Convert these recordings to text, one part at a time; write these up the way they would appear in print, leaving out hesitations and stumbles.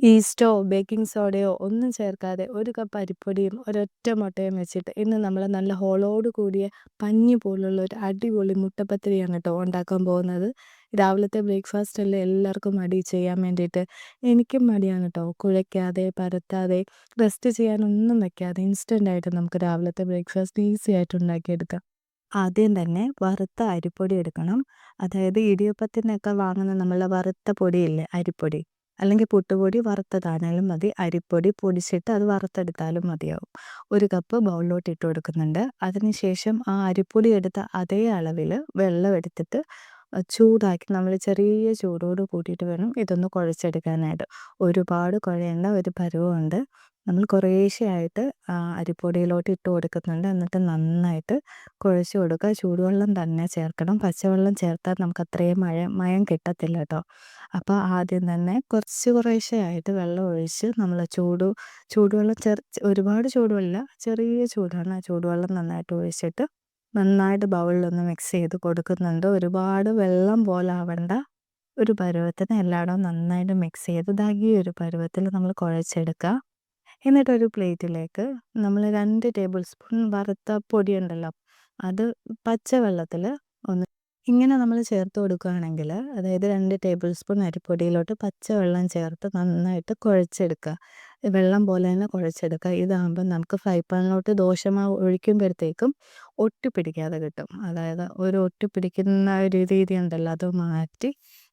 ഈസ്റ്റോ, baking സോഡയോ ഒന്നും ചേർക്കാതെ 1 cup അരിപ്പൊടിയും ഒരൊറ്റ മുട്ടയും വെച്ചിട്ട് ഇന്ന് നമ്മൾ നല്ല ഹോളോട് കൂടിയ പഞ്ഞി പോലുള്ള ഒരു അടിപൊളി മുട്ടപ്പത്തിരിയാണ് കേട്ടോ ഉണ്ടാക്കാൻ പോകുന്നത്. രാവിലത്തെ ബ്രേക്ക്ഫാസ്റ്റ് അല്ലേ എല്ലാവർക്കും മടി ചെയ്യാൻ വേണ്ടിയിട്ട്. എനിക്കും മടിയാണ് കേട്ടോ. കുഴയ്ക്കാതെ, പരത്താതെ, റെസ്റ്റ് ചെയ്യാനൊന്നും വെക്കാതെ ഇൻസ്റ്റൻ്റായിട്ട് നമുക്ക് രാവിലത്തെ ബ്രേക്ക്ഫാസ്റ്റ് ഈസി ആയിട്ട് ഉണ്ടാക്കിയെടുക്കാം. ആദ്യം തന്നെ വറുത്ത അരിപ്പൊടി എടുക്കണം. അതായത് ഇടിയപ്പത്തിനൊക്കെ വാങ്ങുന്ന നമ്മളെ വറുത്ത പൊടിയില്ലേ, അരിപ്പൊടി. അല്ലെങ്കിൽ പുട്ടുപൊടി വറുത്തതാണേലും മതി. അരിപ്പൊടി പൊടിച്ചിട്ട് അത് വറുത്തെടുത്താലും മതിയാവും. 1 കപ്പ് ബൗളിലോട്ട് ഇട്ട് കൊടുക്കുന്നുണ്ട്. അതിനുശേഷം ആ അരിപ്പൊടി എടുത്ത അതേ അളവിൽ വെള്ളം എടുത്തിട്ട് ചൂടാക്കി നമ്മൾ ചെറിയ ചൂടോട് കൂട്ടിയിട്ട് വേണം ഇതൊന്ന് കുഴച്ചെടുക്കാനായിട്ട്. ഒരുപാട് കുഴയേണ്ട ഒരു പരുവമുണ്ട്. നമ്മൾ കുറേശ്ശെയായിട്ട് അരിപ്പൊടിയിലോട്ട് ഇട്ട് കൊടുക്കുന്നുണ്ട്. എന്നിട്ട് നന്നായിട്ട് കുഴച്ച് കൊടുക്കുക. ചൂടുവെള്ളം തന്നെ ചേർക്കണം. പച്ചവെള്ളം ചേർത്താൽ നമുക്ക് അത്രയും മയം കിട്ടത്തില്ല കേട്ടോ. അപ്പോൾ ആദ്യം തന്നെ കുറേശ്ശെയായിട്ട് വെള്ളം ഒഴിച്ച് നമ്മൾ ചൂടുവെള്ളം ഒരുപാട് ചൂടുവെള്ളമില്ല, ചെറിയ ചൂടാണ്. ആ ചൂടുവെള്ളം നന്നായിട്ട് ഒഴിച്ചിട്ട് നന്നായിട്ട് ബൗളിലൊന്ന് മിക്സ് ചെയ്ത് കൊടുക്കുന്നുണ്ട്. ഒരുപാട് വെള്ളം പോലെ ആവണ്ട ഒരു പരുവത്തിന് എല്ലായിടവും നന്നായിട്ട് മിക്സ് ചെയ്ത് ഈ ഒരു പരുവത്തിൽ നമ്മൾ കുഴച്ചെടുക്കുക. എന്നിട്ടൊരു പ്ലേറ്റിലേക്ക് നമ്മൾ 2 ടേബിൾ സ്പൂൺ വറുത്ത പൊടിയുണ്ടല്ലോ, അത് പച്ചവെള്ളത്തിൽ ഒന്ന് ഇങ്ങനെ നമ്മൾ ചേർത്ത് കൊടുക്കുകയാണെങ്കിൽ, അതായത് 2 ടേബിൾ സ്പൂൺ അരിപ്പൊടിയിലോട്ട് പച്ചവെള്ളം ചേർത്ത് നന്നായിട്ട് കുഴച്ചെടുക്കുക. വെള്ളം പോലെ തന്നെ കുഴച്ചെടുക്കുക. ഇതാകുമ്പോൾ നമുക്ക് ഫ്രൈ പാനിലോട്ട് ദോശമാവ് ഒഴിക്കുമ്പോഴത്തേക്കും ഒട്ടിപ്പിടിക്കാതെ കിട്ടും. അതായത് ഒരു ഒട്ടിപ്പിടിക്കുന്ന ഒരു രീതി ഉണ്ടല്ലോ, അത് മാറ്റി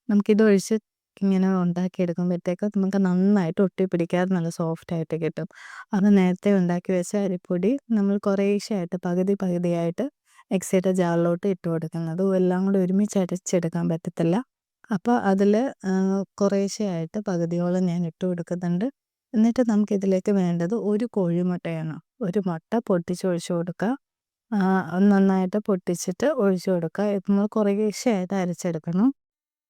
നമുക്കിതൊഴിച്ച് ഇങ്ങനെ ഉണ്ടാക്കിയെടുക്കുമ്പോഴത്തേക്ക് നമുക്ക് നന്നായിട്ട് ഒട്ടിപ്പിടിക്കാതെ നല്ല സോഫ്റ്റായിട്ട് കിട്ടും. അത് നേരത്തെ ഉണ്ടാക്കി വെച്ച അരിപ്പൊടി നമ്മൾ കുറേശ്ശെയായിട്ട് പകുതിയായിട്ട് മിക്സിയുടെ ജാറിലോട്ട് ഇട്ട് കൊടുക്കുന്നത്. എല്ലാം കൂടി ഒരുമിച്ച് അരച്ചെടുക്കാൻ പറ്റത്തില്ല. അപ്പോൾ അതിൽ കുറേശ്ശെയായിട്ട് പകുതിയോളം ഞാൻ ഇട്ട് കൊടുക്കുന്നുണ്ട്. എന്നിട്ട് നമുക്കിതിലേക്ക് വേണ്ടത് 1 കോഴിമുട്ടയാണ്. 1 മുട്ട പൊട്ടിച്ചൊഴിച്ച് കൊടുക്കുക. നന്നായിട്ട് പൊട്ടിച്ചിട്ട് ഒഴിച്ച് കൊടുക്കുക. നമ്മൾ കുറേശ്ശെയായിട്ട് അരച്ചെടുക്കണം.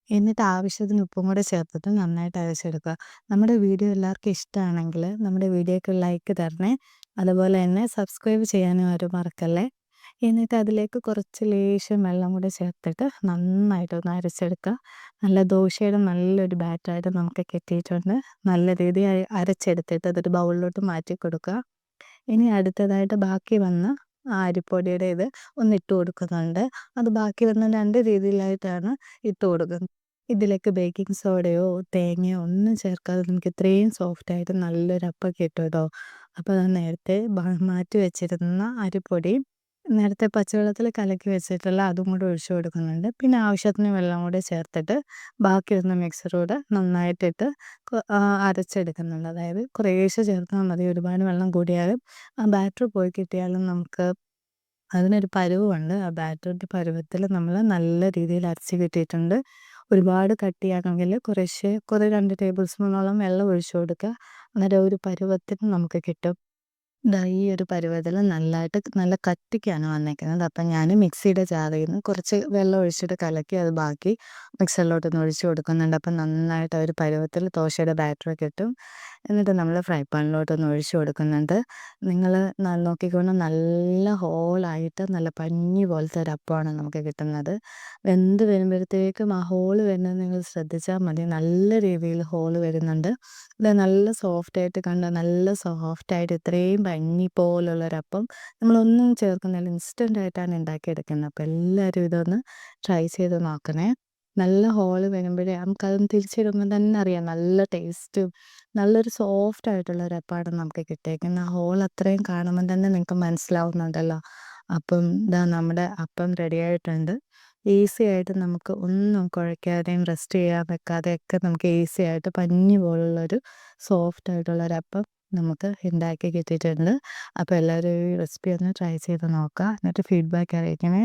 എന്നിട്ട് ആവശ്യത്തിന് ഉപ്പും കൂടെ ചേർത്തിട്ട് നന്നായിട്ട് അരച്ചെടുക്കുക. നമ്മുടെ വീഡിയോ എല്ലാവർക്കും ഇഷ്ടമാണെങ്കിൽ നമ്മുടെ വീഡിയോയ്ക്ക് ലൈക്ക് തരണേ. അതുപോലെ തന്നെ സബ്സ്ക്രൈബ് ചെയ്യാനും ആരും മറക്കല്ലേ. എന്നിട്ട് അതിലേക്ക് കുറച്ച് ലേശം വെള്ളം കൂടെ ചേർത്തിട്ട് നന്നായിട്ടൊന്ന് അരച്ചെടുക്കുക. നല്ല ദോശയുടെ നല്ലൊരു ബാറ്ററായിട്ട് നമുക്ക് കിട്ടിയിട്ടുണ്ട്. നല്ല രീതിയിൽ അരച്ചെടുത്തിട്ട് അതൊരു ബൗളിലോട്ട് മാറ്റി കൊടുക്കുക. ഇനി അടുത്തതായിട്ട് ബാക്കി വന്ന ആ അരിപ്പൊടിയുടെ ഇത് ഒന്നിട്ട് കൊടുക്കുന്നുണ്ട്. അത് ബാക്കി വന്ന 2 രീതിയിലായിട്ടാണ് ഇട്ട് കൊടുക്കുന്നത്. ഇതിലേക്ക് ബേക്കിംഗ് സോഡയോ തേങ്ങയോ ഒന്നും ചേർക്കാതെ നമുക്ക് ഇത്രയും സോഫ്റ്റായിട്ട് നല്ലൊരു അപ്പം കിട്ടും കേട്ടോ. അപ്പോൾ അത് നേരത്തെ മാറ്റി വെച്ചിരുന്ന അരിപ്പൊടി നേരത്തെ പച്ചവെള്ളത്തിൽ കലക്കി വെച്ചിട്ടുള്ള അതും കൂടെ ഒഴിച്ച് കൊടുക്കുന്നുണ്ട്. പിന്നെ ആവശ്യത്തിന് വെള്ളം കൂടെ ചേർത്തിട്ട് ബാക്കി വരുന്ന മിക്സറൂടെ നന്നായിട്ടിട്ട് അരച്ചെടുക്കുന്നുണ്ട്. അതായത് കുറേശ്ശെ ചേർത്താൽ മതി. ഒരുപാട് വെള്ളം കൂടിയാലും ആ ബാറ്റർ പോയി കിട്ടിയാലും നമുക്ക് അതിനൊരു പരുവമുണ്ട്. ആ ബാറ്ററിൻ്റെ പരുവത്തിൽ നമ്മൾ നല്ല രീതിയിൽ അരച്ച് കിട്ടിയിട്ടുണ്ട്. ഒരുപാട് കട്ടിയാണെങ്കിൽ 2 ടേബിൾ സ്പൂണോളം വെള്ളം ഒഴിച്ച് കൊടുക്കുക. അന്നേരം ഒരു പരുവത്തിന് നമുക്ക് കിട്ടും. ഈ ഒരു പരുവത്തിൽ നല്ല കട്ടിക്കാണ് വന്നേക്കുന്നത്. അപ്പം ഞാൻ മിക്സിയുടെ ജാറിൽ നിന്ന് കുറച്ച് വെള്ളം ഒഴിച്ചിട്ട് കലക്കി അത് ബാക്കി മിക്സറിലോട്ടൊന്ന് ഒഴിച്ച് കൊടുക്കുന്നുണ്ട്. അപ്പം നന്നായിട്ട് ഒരു പരുവത്തിൽ ദോശയുടെ ബാറ്റർ കിട്ടും. എന്നിട്ട് നമ്മൾ ഫ്രൈ പാനിലോട്ടൊന്ന് ഒഴിച്ച് കൊടുക്കുന്നുണ്ട്. നിങ്ങൾ നോക്കിക്കൊണ്ട് നല്ല ഹോളായിട്ട് നല്ല പഞ്ഞി പോലത്തെ ഒരു അപ്പമാണ് നമുക്ക് കിട്ടുന്നത്. വെന്ത് വരുമ്പോഴത്തേക്കും ആ ഹോള് വരുന്നത് നിങ്ങൾ ശ്രദ്ധിച്ചാൽ മതി. നല്ല രീതിയിൽ ഹോള് വരുന്നുണ്ട്. ഇത് നല്ല സോഫ്റ്റായിട്ട് നല്ല സോഫ്റ്റായിട്ട് ഇത്രയും പഞ്ഞി പോലുള്ളൊരപ്പം നമ്മളൊന്നും ചേർക്കുന്നില്ല. ഇൻസ്റ്റൻ്റായിട്ടാണ് ഉണ്ടാക്കിയെടുക്കുന്നത്. അപ്പോൾ എല്ലാവരും ഇതൊന്ന് ട്രൈ ചെയ്ത് നോക്കണേ. നല്ല ഹോള് വരുമ്പോഴേ നമുക്കതൊന്ന് തിരിച്ചിടുമ്പോൾ തന്നെ അറിയാം നല്ല ടേസ്റ്റും നല്ലൊരു സോഫ്റ്റായിട്ടുള്ളൊരപ്പമാണ് നമുക്ക് കിട്ടിയേക്കുന്നത്. ആ ഹോൾ അത്രയും കാണുമ്പോൾ തന്നെ നിങ്ങൾക്ക് മനസ്സിലാവുന്നുണ്ടല്ലോ. അപ്പം നമ്മുടെ അപ്പം റെഡിയായിട്ടുണ്ട്. ഈസി ആയിട്ട് നമുക്ക് ഒന്നും കുഴയ്ക്കാതെയും റെസ്റ്റ് ചെയ്യാൻ വെക്കാതെയൊക്കെ നമുക്ക് ഈസി ആയിട്ട് പഞ്ഞി പോലുള്ളൊരു സോഫ്റ്റായിട്ടുള്ളൊരപ്പം നമുക്ക് ഉണ്ടാക്കി കിട്ടിയിട്ടുണ്ട്. അപ്പോൾ എല്ലാവരും ഈ റെസിപ്പി ഒന്ന് ട്രൈ ചെയ്ത് നോക്കുക. എന്നിട്ട് ഫീഡ്ബാക്ക് അറിയിക്കണേ.